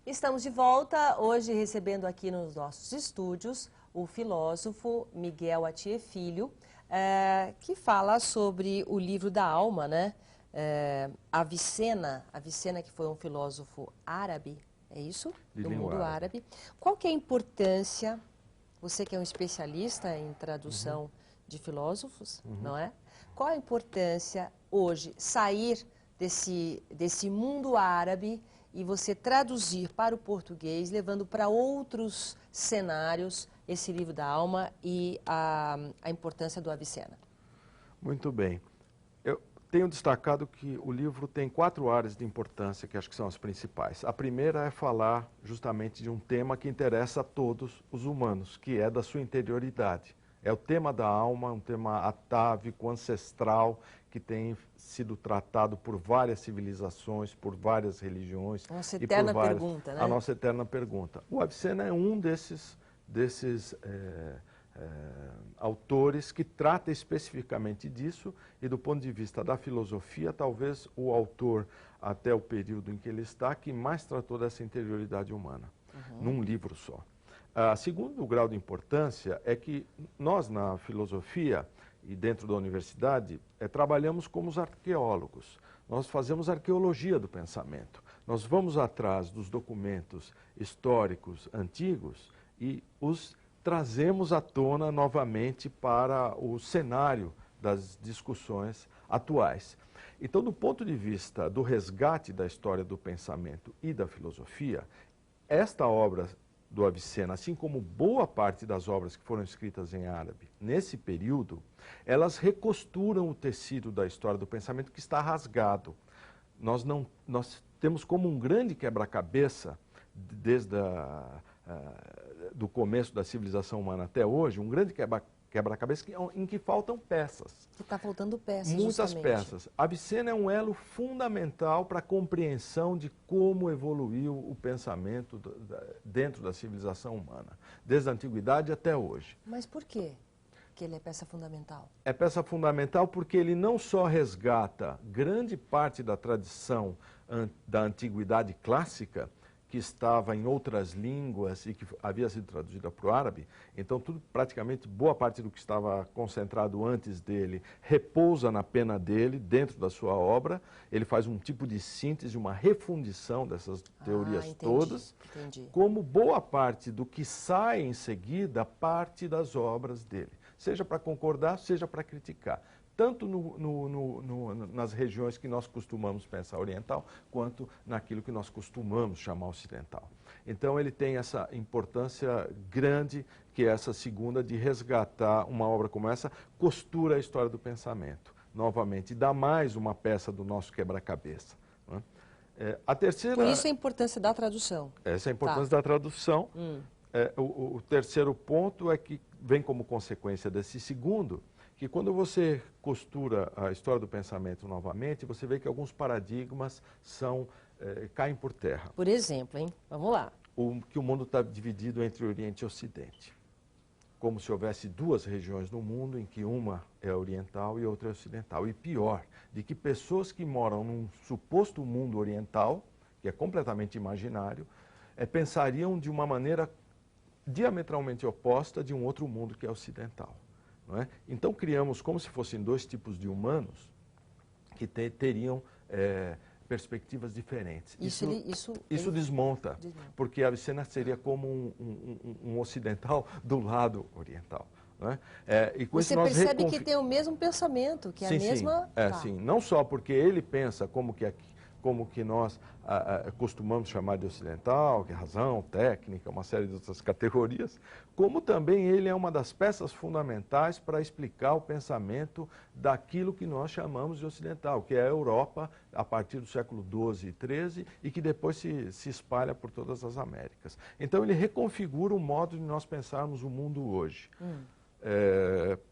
Estamos de volta, hoje recebendo aqui nos nossos estúdios o filósofo Miguel Atier Filho, que fala sobre o livro da alma, né? Avicena que foi um filósofo árabe, é isso? Do mundo árabe. Qual que é a importância, você que é um especialista em tradução de filósofos, não é? Qual a importância hoje sair desse mundo árabe e você traduzir para o português, levando para outros cenários esse livro da alma e a importância do Avicena? Muito bem. Eu tenho destacado que o livro tem 4 áreas de importância que acho que são as principais. A primeira é falar justamente de um tema que interessa a todos os humanos, que é da sua interioridade. É o tema da alma, um tema atávico, ancestral, que tem sido tratado por várias civilizações, por várias religiões. A nossa eterna pergunta, né? A nossa eterna pergunta. O Avicena é um desses autores que trata especificamente disso, e do ponto de vista da filosofia, talvez o autor, até o período em que ele está, que mais tratou dessa interioridade humana, num livro só. Segundo grau de importância é que nós, na filosofia e dentro da universidade, trabalhamos como os arqueólogos. Nós fazemos arqueologia do pensamento. Nós vamos atrás dos documentos históricos antigos e os trazemos à tona novamente para o cenário das discussões atuais. Então, do ponto de vista do resgate da história do pensamento e da filosofia, esta obra do Avicena, assim como boa parte das obras que foram escritas em árabe nesse período, elas recosturam o tecido da história do pensamento que está rasgado. Nós temos como um grande quebra-cabeça, desde do começo da civilização humana até hoje, um grande quebra-cabeça em que faltam peças. Que está faltando peças, muitas justamente. peças. Avicena é um elo fundamental para a compreensão de como evoluiu o pensamento dentro da civilização humana, desde a antiguidade até hoje. Mas por quê que ele é peça fundamental? É peça fundamental porque ele não só resgata grande parte da tradição da antiguidade clássica, que estava em outras línguas e que havia sido traduzida para o árabe. Então, praticamente boa parte do que estava concentrado antes dele repousa na pena dele, dentro da sua obra. Ele faz um tipo de síntese, uma refundição dessas teorias todas, como boa parte do que sai em seguida parte das obras dele, seja para concordar, seja para criticar, tanto nas regiões que nós costumamos pensar oriental, quanto naquilo que nós costumamos chamar ocidental. Então ele tem essa importância grande, que é essa segunda, de resgatar uma obra como essa, costura a história do pensamento, novamente, e dá mais uma peça do nosso quebra-cabeça. A terceira... Por isso a importância da tradução. Essa é a importância da tradução. O terceiro ponto é que vem como consequência desse segundo, que quando você costura a história do pensamento novamente, você vê que alguns paradigmas caem por terra. Por exemplo, hein? Vamos lá. Que o mundo está dividido entre Oriente e Ocidente. Como se houvesse 2 regiões no mundo, em que uma é oriental e outra é ocidental. E pior, de que pessoas que moram num suposto mundo oriental, que é completamente imaginário, pensariam de uma maneira diametralmente oposta de um outro mundo que é ocidental. Não é? Então criamos como se fossem 2 tipos de humanos que teriam perspectivas diferentes. Isso desmonta, porque a Avicena seria como um ocidental do lado oriental. Não é? E com você isso nós percebe que tem o mesmo pensamento, que é a mesma... Sim, não só porque ele pensa como que nós costumamos chamar de ocidental, que é razão, técnica, uma série de outras categorias, como também ele é uma das peças fundamentais para explicar o pensamento daquilo que nós chamamos de ocidental, que é a Europa a partir do século XII e XIII e que depois se espalha por todas as Américas. Então ele reconfigura o modo de nós pensarmos o mundo hoje.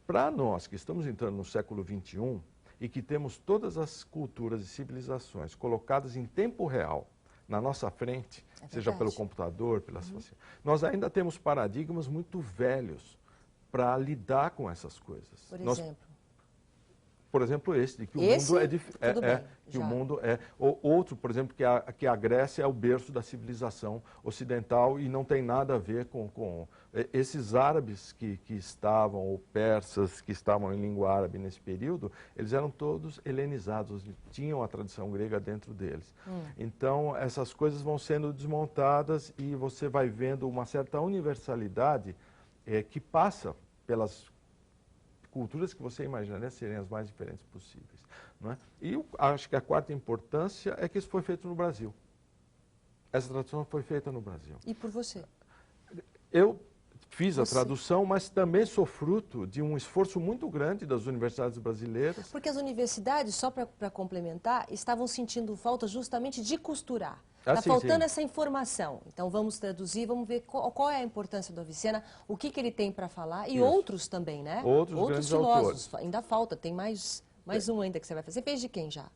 Para nós que estamos entrando no século XXI, e que temos todas as culturas e civilizações colocadas em tempo real na nossa frente, seja pelo computador, nós ainda temos paradigmas muito velhos para lidar com essas coisas. Por exemplo? por exemplo, esse, de que o esse, mundo é diferente. Que o mundo é. Outro, por exemplo, que a Grécia é o berço da civilização ocidental e não tem nada a ver com esses árabes que estavam, ou persas que estavam em língua árabe nesse período, eles eram todos helenizados, tinham a tradição grega dentro deles. Então, essas coisas vão sendo desmontadas e você vai vendo uma certa universalidade que passa pelas culturas que você imaginaria serem as mais diferentes possíveis. Não é? E eu acho que a quarta importância é que isso foi feito no Brasil. Essa tradução foi feita no Brasil. E por você? Eu fiz a tradução, mas também sou fruto de um esforço muito grande das universidades brasileiras. Porque as universidades, só para complementar, estavam sentindo falta justamente de costurar. Está faltando essa informação. Então vamos traduzir, vamos ver qual é a importância do Avicena, o que ele tem para falar, e outros também, né? Outros filósofos. Autores. Ainda falta, tem mais um ainda que você vai fazer. Você fez de quem já?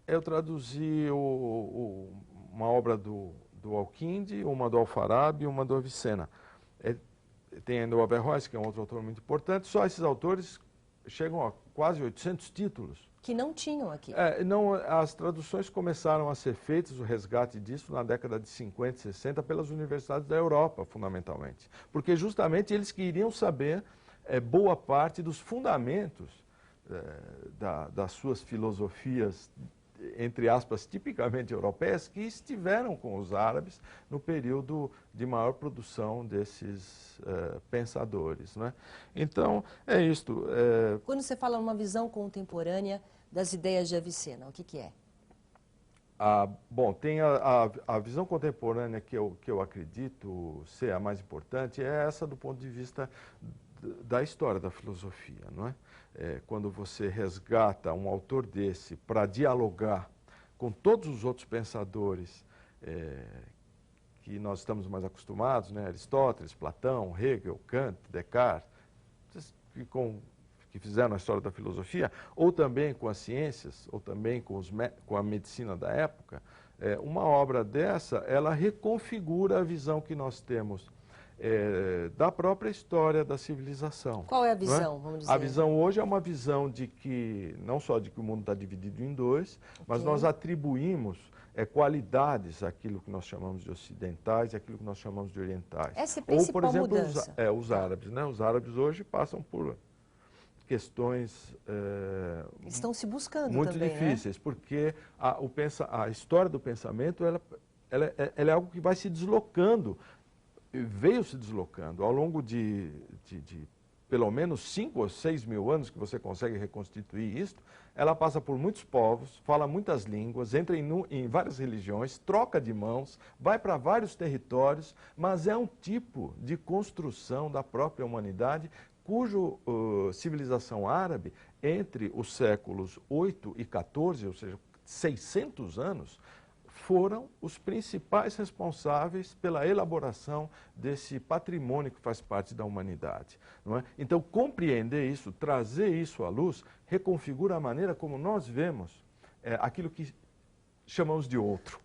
Eu traduzi uma obra do Alquinde, uma do Alfarabi e uma do Avicena. Tem ainda o Averroes, que é um outro autor muito importante. Só esses autores chegam a quase 800 títulos. Que não tinham aqui. As traduções começaram a ser feitas, o resgate disso, na década de 50 e 60, pelas universidades da Europa, fundamentalmente. Porque justamente eles queriam saber boa parte dos fundamentos das suas filosofias, entre aspas, tipicamente europeias, que estiveram com os árabes no período de maior produção desses pensadores. Não é? Então, é isto. Quando você fala uma visão contemporânea das ideias de Avicena, o que é? Bom, tem a visão contemporânea que eu acredito ser a mais importante, é essa do ponto de vista da história da filosofia, não é? Quando você resgata um autor desse para dialogar com todos os outros pensadores que nós estamos mais acostumados, né? Aristóteles, Platão, Hegel, Kant, Descartes, que fizeram a história da filosofia, ou também com as ciências, ou também com a medicina da época, uma obra dessa, ela reconfigura a visão que nós temos da própria história da civilização. Qual é a visão, vamos dizer? A visão hoje é uma visão de que, não só de que o mundo está dividido em dois, mas nós atribuímos qualidades àquilo que nós chamamos de ocidentais e àquilo que nós chamamos de orientais. Essa é a principal ou, por exemplo, mudança. Os árabes. Né? Os árabes hoje passam por questões estão se buscando muito também, difíceis, né? Porque a história do pensamento ela é algo que vai se deslocando, veio se deslocando ao longo de pelo menos 5 ou 6 mil anos que você consegue reconstituir isto. Ela passa por muitos povos, fala muitas línguas, entra em várias religiões, troca de mãos, vai para vários territórios, mas é um tipo de construção da própria humanidade cuja civilização árabe, entre os séculos 8 e 14, ou seja, 600 anos, foram os principais responsáveis pela elaboração desse patrimônio que faz parte da humanidade. Não é? Então, compreender isso, trazer isso à luz, reconfigura a maneira como nós vemos aquilo que chamamos de outro.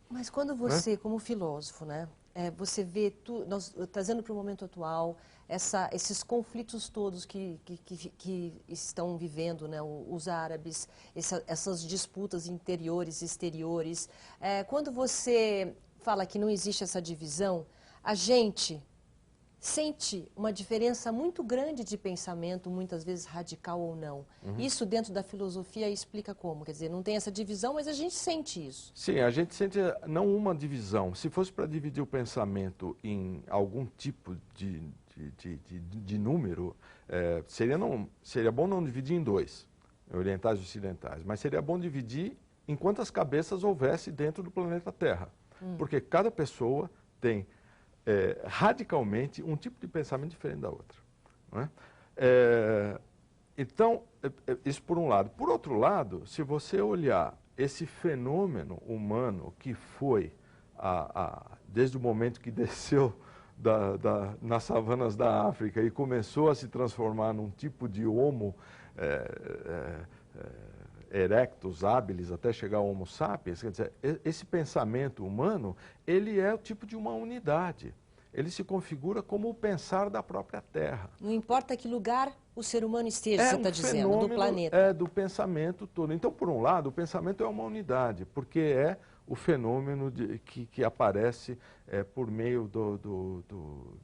Mas quando você, como filósofo, né, você vê, nós trazendo para o momento atual, esses conflitos todos que estão vivendo, né, os árabes, essas disputas interiores e exteriores, quando você fala que não existe essa divisão, a gente sente uma diferença muito grande de pensamento, muitas vezes radical ou não. Isso dentro da filosofia explica como? Quer dizer, não tem essa divisão, mas a gente sente isso. Sim, a gente sente não uma divisão. Se fosse para dividir o pensamento em algum tipo de número, seria bom não dividir em dois, orientais e ocidentais, mas seria bom dividir em quantas cabeças houvesse dentro do planeta Terra. Porque cada pessoa tem radicalmente um tipo de pensamento diferente da outra. Não é? Então, isso por um lado. Por outro lado, se você olhar esse fenômeno humano que foi, desde o momento que desceu nas savanas da África e começou a se transformar num tipo de homo erectus, habilis, até chegar ao homo sapiens, quer dizer, esse pensamento humano, ele é o tipo de uma unidade. Ele se configura como o pensar da própria Terra. Não importa que lugar o ser humano esteja, você está dizendo, do planeta. É do pensamento todo. Então, por um lado, o pensamento é uma unidade, porque é o fenômeno que aparece por meio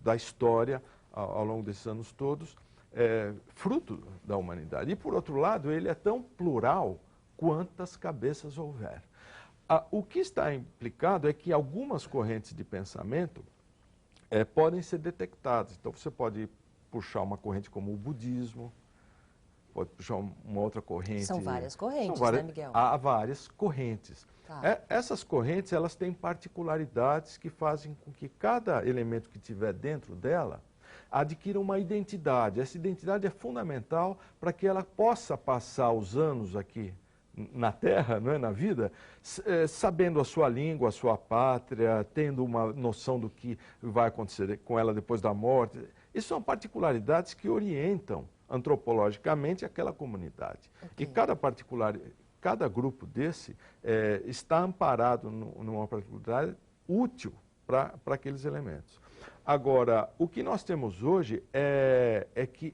da história ao longo desses anos todos, fruto da humanidade. E, por outro lado, ele é tão plural quantas cabeças houver. O que está implicado é que algumas correntes de pensamento podem ser detectadas. Então, você pode puxar uma corrente como o budismo, pode puxar uma outra corrente. São várias correntes, né, Miguel? Há várias correntes. Tá. Essas correntes, elas têm particularidades que fazem com que cada elemento que tiver dentro dela adquira uma identidade. Essa identidade é fundamental para que ela possa passar os anos aqui na Terra, não é, na vida, sabendo a sua língua, a sua pátria, tendo uma noção do que vai acontecer com ela depois da morte. Isso são particularidades que orientam antropologicamente aquela comunidade. Okay. E cada grupo desse está amparado numa particularidade útil para aqueles elementos. Agora, o que nós temos hoje é que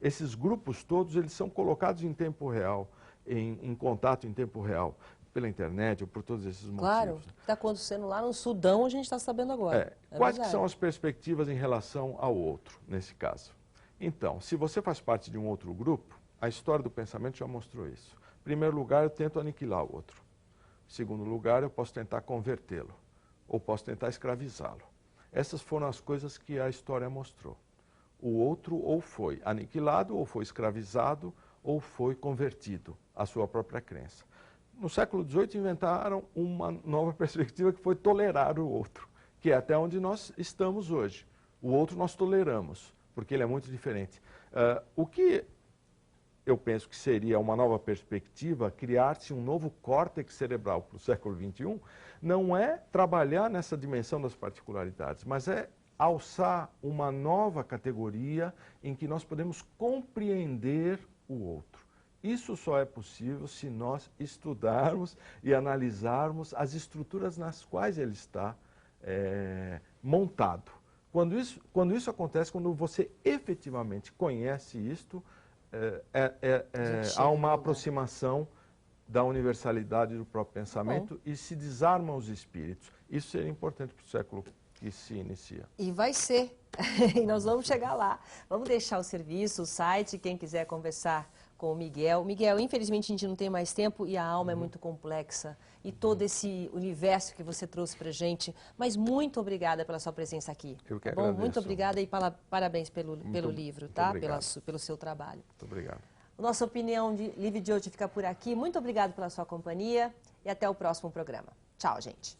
esses grupos todos eles são colocados em tempo real, em contato em tempo real, pela internet ou por todos esses motivos. Claro, o que está acontecendo lá no Sudão a gente está sabendo agora. Quais que são as perspectivas em relação ao outro, nesse caso? Então, se você faz parte de um outro grupo, a história do pensamento já mostrou isso. Em primeiro lugar, eu tento aniquilar o outro. Em segundo lugar, eu posso tentar convertê-lo, ou posso tentar escravizá-lo. Essas foram as coisas que a história mostrou. O outro ou foi aniquilado, ou foi escravizado, ou foi convertido à sua própria crença. No século XVIII inventaram uma nova perspectiva que foi tolerar o outro, que é até onde nós estamos hoje. O outro nós toleramos, porque ele é muito diferente. O que eu penso que seria uma nova perspectiva, criar-se um novo córtex cerebral para o século XXI, não é trabalhar nessa dimensão das particularidades, mas é alçar uma nova categoria em que nós podemos compreender o outro. Isso só é possível se nós estudarmos e analisarmos as estruturas nas quais ele está montado. Quando isso acontece, quando você efetivamente conhece isto, há uma aproximação da universalidade do próprio pensamento e se desarmam os espíritos. Isso seria importante para o século que se inicia. E vai ser. E nós vamos chegar lá. Vamos deixar o serviço, o site, quem quiser conversar com o Miguel. Miguel, infelizmente a gente não tem mais tempo e a alma é muito complexa. E todo esse universo que você trouxe para a gente. Mas muito obrigada pela sua presença aqui. Eu que agradeço. Muito obrigada e parabéns pelo livro, tá? Pelo seu trabalho. Muito obrigado. Nossa opinião de livre de hoje fica por aqui. Muito obrigado pela sua companhia e até o próximo programa. Tchau, gente.